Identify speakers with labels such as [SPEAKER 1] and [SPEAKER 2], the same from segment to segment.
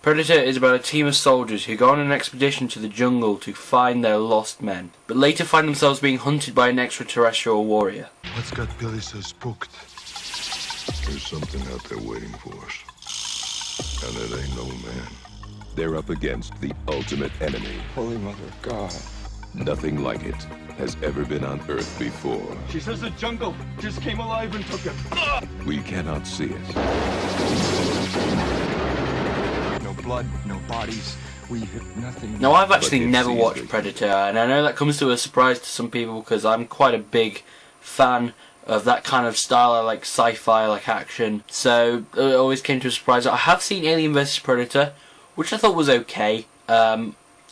[SPEAKER 1] Predator is about a team of soldiers who go on an expedition to the jungle to find their lost men, but later find themselves being hunted by an extraterrestrial warrior.
[SPEAKER 2] What's got Billy so spooked? There's something out there waiting for us, and it ain't no man.
[SPEAKER 3] They're up against the ultimate enemy.
[SPEAKER 2] Holy Mother of God.
[SPEAKER 3] Nothing like it has ever been on Earth before.
[SPEAKER 4] She says the jungle just came alive and took him.
[SPEAKER 3] We cannot see it.
[SPEAKER 2] No blood, no bodies. We hit nothing.
[SPEAKER 1] Now, I've actually
[SPEAKER 3] But it
[SPEAKER 1] never
[SPEAKER 3] sees
[SPEAKER 1] watched
[SPEAKER 3] the-
[SPEAKER 1] Predator, and I know that comes to a surprise to some people because I'm quite a big fan of that kind of style. I like sci-fi, I like action, so it always came to a surprise. I have seen Alien vs Predator, which I thought was okay.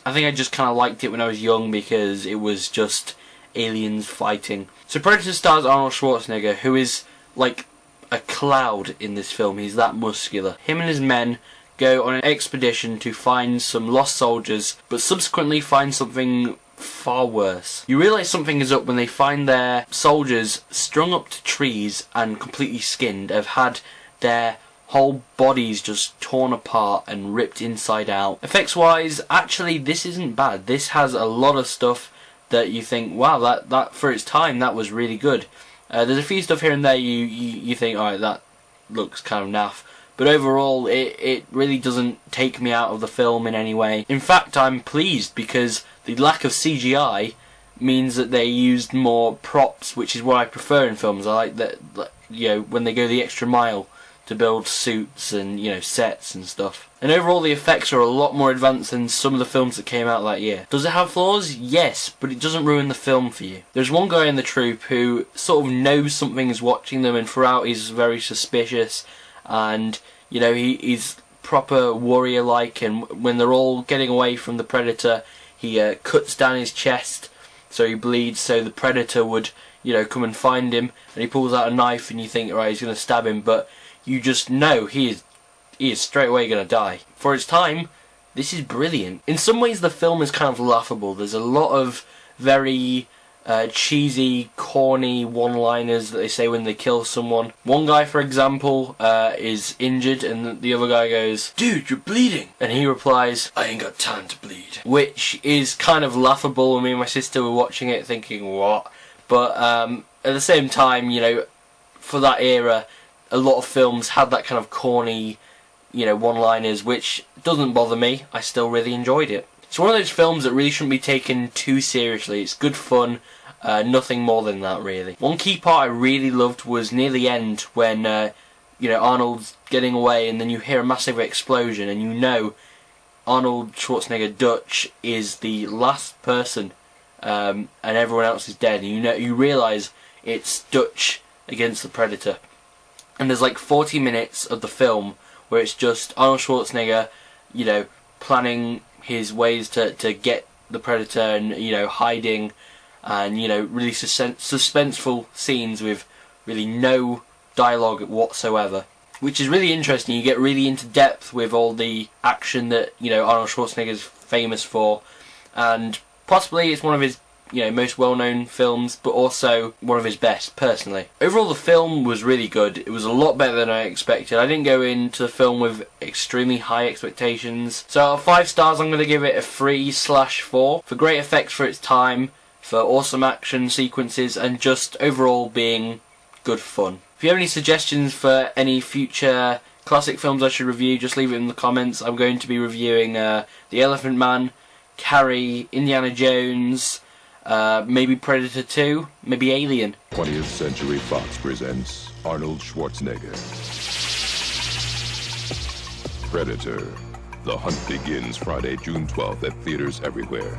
[SPEAKER 1] I think I just kind of liked it when I was young because it was just aliens fighting. So Predator stars Arnold Schwarzenegger, who is like a cloud in this film. He's that muscular. Him and his men go on an expedition to find some lost soldiers, but subsequently find something far worse. You realise something is up when they find their soldiers strung up to trees and completely skinned, have had their whole bodies just torn apart and ripped inside out. Effects wise, actually this isn't bad. This has a lot of stuff that you think, wow, that for its time that was really good. There's a few stuff here and there you think, alright, that looks kind of naff. But overall, it really doesn't take me out of the film in any way. In fact, I'm pleased because the lack of CGI means that they used more props, which is what I prefer in films. I like that, you know, when they go the extra mile to build suits and, you know, sets and stuff. And overall, the effects are a lot more advanced than some of the films that came out that year. Does it have flaws? Yes, but it doesn't ruin the film for you. There's one guy in the troupe who sort of knows something is watching them, and throughout he's very suspicious, and, you know, he's proper warrior-like, and when they're all getting away from the Predator, he cuts down his chest so he bleeds, so the Predator would, you know, come and find him, and he pulls out a knife and you think, right, he's going to stab him, but you just know he is straight away going to die. For its time, this is brilliant. In some ways the film is kind of laughable. There's a lot of very cheesy, corny one-liners that they say when they kill someone. One guy, for example, is injured and the other guy goes, "Dude, you're bleeding." And he replies, "I ain't got time to bleed." Which is kind of laughable. Me and my sister were watching it thinking, what? But at the same time, you know, for that era, a lot of films had that kind of corny, you know, one-liners, which doesn't bother me. I still really enjoyed it. It's one of those films that really shouldn't be taken too seriously. It's good fun, nothing more than that, really. One key part I really loved was near the end when, you know, Arnold's getting away and then you hear a massive explosion and you know Arnold Schwarzenegger Dutch is the last person and everyone else is dead. And you realise it's Dutch against the Predator. And there's like 40 minutes of the film where it's just Arnold Schwarzenegger, you know, planning his ways to get the Predator and, you know, hiding and, you know, really suspenseful scenes with really no dialogue whatsoever. Which is really interesting. You get really into depth with all the action that, you know, Arnold Schwarzenegger's famous for. And possibly it's one of his, you know, most well-known films, but also one of his best, personally. Overall, the film was really good. It was a lot better than I expected. I didn't go into the film with extremely high expectations. So out of 5 stars, I'm going to give it a 3/4 for great effects for its time, for awesome action sequences, and just overall being good fun. If you have any suggestions for any future classic films I should review, just leave it in the comments. I'm going to be reviewing The Elephant Man, Carrie, Indiana Jones, maybe Predator 2, maybe Alien.
[SPEAKER 3] 20th Century Fox presents Arnold Schwarzenegger. Predator. The hunt begins Friday, June 12th at theaters everywhere.